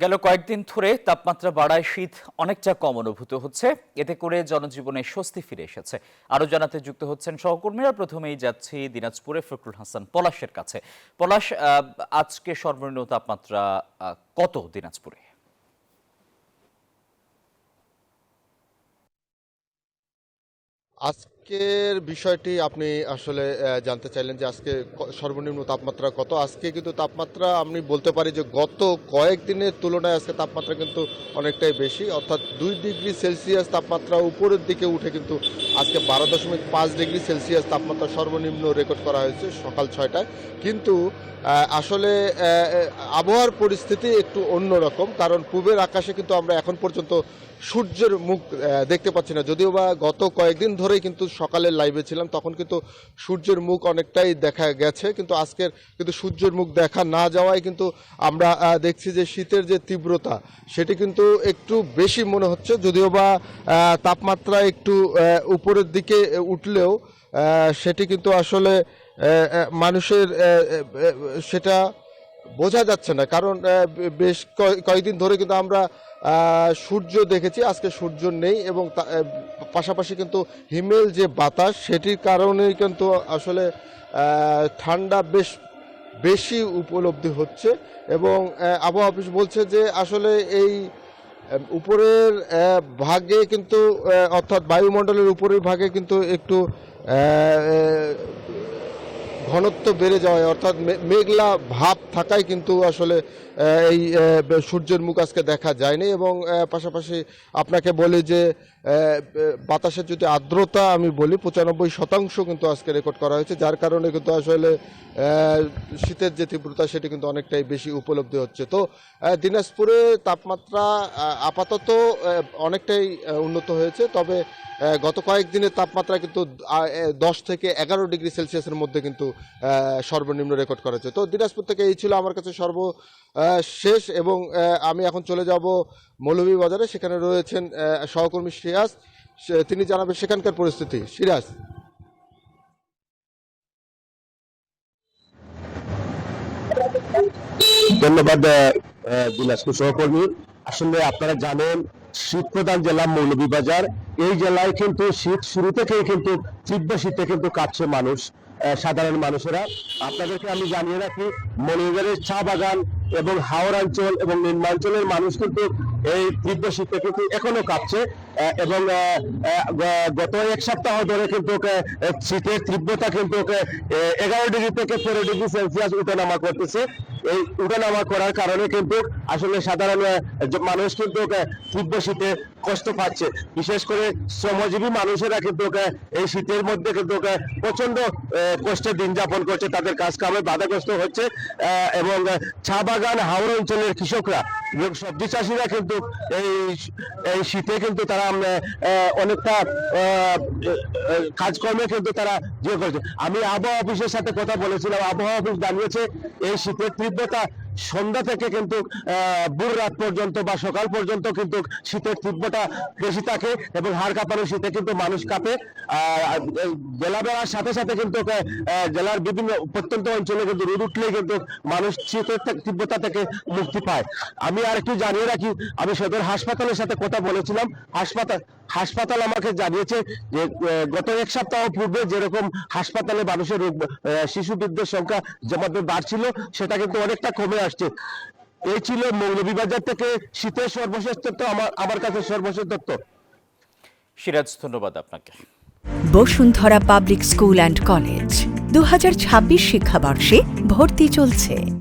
গেল কয়েকদিন ধরে তাপমাত্রা বাড়ায় শীত অনেকটা কম অনুভূত হচ্ছে। এতে করে জনজীবনে স্বস্তি ফিরে এসেছে। আরো জানাতে যুক্ত হচ্ছেন সহকর্মীরা। প্রথমেই যাচ্ছি দিনাজপুরে ফখরুল হাসান পলাশের কাছে। পলাশ, আজকে সর্বনিম্ন তাপমাত্রা কত দিনাজপুরে? আজকের বিষয়টি আপনি আসলে জানতে চাইলেন যে আজকে সর্বনিম্ন তাপমাত্রা কত। আজকে কিন্তু তাপমাত্রা আমি বলতে পারি যে গত কয়েকদিনের তুলনায় আজকে তাপমাত্রা কিন্তু অনেকটাই বেশি, অর্থাৎ 2 ডিগ্রি সেলসিয়াস তাপমাত্রা উপরের দিকে উঠে কিন্তু আজকে 12.5 ডিগ্রি সেলসিয়াস তাপমাত্রা সর্বনিম্ন রেকর্ড করা হয়েছে সকাল 6টায়। কিন্তু আসলে আবহাওয়ার পরিস্থিতি একটু অন্যরকম, কারণ পূবের আকাশে কিন্তু আমরা এখন পর্যন্ত সূর্যের মুখ দেখতে পাচ্ছি না। যদিও বা গত কয়েকদিন ধরেই কিন্তু সকালের লাইভে ছিলাম, তখন কিন্তু সূর্যের মুখ অনেকটাই দেখা গেছে, কিন্তু আজকের কিন্তু সূর্যের মুখ দেখা না যাওয়ায় কিন্তু আমরা দেখছি যে শীতের যে তীব্রতা সেটি কিন্তু একটু বেশি মনে হচ্ছে। যদিও বা তাপমাত্রা একটু উপরের দিকে উঠলেও সেটি কিন্তু আসলে মানুষের সেটা বোঝা যাচ্ছে না, কারণ বেশ কয়েকদিন ধরে কিন্তু আমরা সূর্য দেখেছি, আজকে সূর্য নেই। এবং পাশাপাশি কিন্তু হিমেল যে বাতাস সেটির কারণেই কিন্তু আসলে ঠান্ডা বেশ বেশি উপলব্ধি হচ্ছে। এবং আবহাওয়া অফিস বলছে যে আসলে এই উপরের ভাগে কিন্তু অর্থাৎ বায়ুমণ্ডলের উপরের ভাগে কিন্তু একটু ঘনত্ব বেড়ে যাওয়ায়, অর্থাৎ মেঘলা ভাব থাকায় কিন্তু আসলে এই সূর্যের মুখ আজকে দেখা যায়নি। এবং পাশাপাশি আপনাকে বলি যে বাতাসের যদি আর্দ্রতা আমি বলি 95% কিন্তু আজকে রেকর্ড করা হয়েছে, যার কারণে কিন্তু আসলে শীতের যে তীব্রতা সেটি কিন্তু অনেকটাই বেশি উপলব্ধি হচ্ছে। তো দিনাজপুরে তাপমাত্রা আপাতত অনেকটাই উন্নত হয়েছে, তবে গত কয়েকদিনের তাপমাত্রা কিন্তু 10 থেকে 11 ডিগ্রি সেলসিয়াসের মধ্যে কিন্তু সর্বনিম্ন রেকর্ড করা হয়েছে। তো দিনাজপুর থেকে এই ছিল আমার কাছে সর্বশেষ। এবং আমি এখন চলে যাব মৌলভীবাজারে, সেখানে রয়েছেন সহকর্মী সিরাজ, তিনি জানাবেন সেখানকার পরিস্থিতি। সিরাজ। ধন্যবাদ দিনাজপুর সহকর্মী। আসলে আপনারা জানেন শীত প্রধান জেলা মৌলভীবাজার। এই জেলায় কিন্তু শীত শুরু থেকেই কিন্তু তীব্র শীতে কিন্তু কাটছে মানুষ, সাধারণ মানুষেরা। আপনাদেরকে আমি জানিয়ে রাখি, মৌলভীবাজারের চা বাগান এবং হাওড় অঞ্চল এবং নিম্নাঞ্চলের মানুষ কিন্তু এই তীব্র শীতে কিন্তু এখনো কাটছে। এবং গত এক সপ্তাহ ধরে কিন্তু শীতের তীব্রতা কিন্তু 11 ডিগ্রি থেকে 13 ডিগ্রি সেলসিয়াস উঠানামা করতেছে। এই উঠানামা করার কারণে কিন্তু আসলে সাধারণ মানুষ কিন্তু তীব্র শীতে কষ্ট পাচ্ছে। বিশেষ করে শ্রমজীবী মানুষেরা কিন্তু এই শীতের মধ্যে কিন্তু প্রচন্ড কষ্টে দিন যাপন করছে, তাদের কাজ কামে বাধাগ্রস্ত হচ্ছে। এবং চা বাগান হাওড় অঞ্চলের কৃষকরা এবং সবজি চাষিরা কিন্তু এই শীতে কিন্তু তারা অনেকটা কাজকর্মে কিন্তু তারা করছে। আমি আবহাওয়া অফিসের সাথে কথা বলেছিলাম, আবহাওয়া অফিস জানিয়েছে এই শীতের তীব্রতা সন্ধ্যা থেকে কিন্তু ভোর রাত পর্যন্ত বা সকাল পর্যন্ত কিন্তু শীতের তীব্রতা বেশি থাকে এবং হাড় কাঁপানো শীতে কিন্তু মানুষ কাঁপে। বেলা বেলার সাথে সাথে কিন্তু জেলার বিভিন্ন প্রত্যন্ত অঞ্চলে কিন্তু রোদ উঠলেই কিন্তু মানুষ শীতের তীব্রতা থেকে মুক্তি পায়। আমি আর একটু জানিয়ে রাখি, আমি সদর হাসপাতালের সাথে কথা বলেছিলাম। হাসপাতাল আমাকে জানিয়েছে যে গত এক সপ্তাহ পূর্বে যেরকম হাসপাতালে মানুষের শিশুবৃদ্ধের সংখ্যা যেমন বাড়ছিল, সেটা কিন্তু অনেকটা কমে আসছে। এই ছিল মৌলভীবাজার থেকে শীতের সর্বশেষ তথ্য, আমার কাছে সর্বশেষ তথ্য। সিরাজ, ধন্যবাদ আপনাকে। Bashundhara public school and college 2026 শিক্ষাবর্ষে ভর্তি চলছে।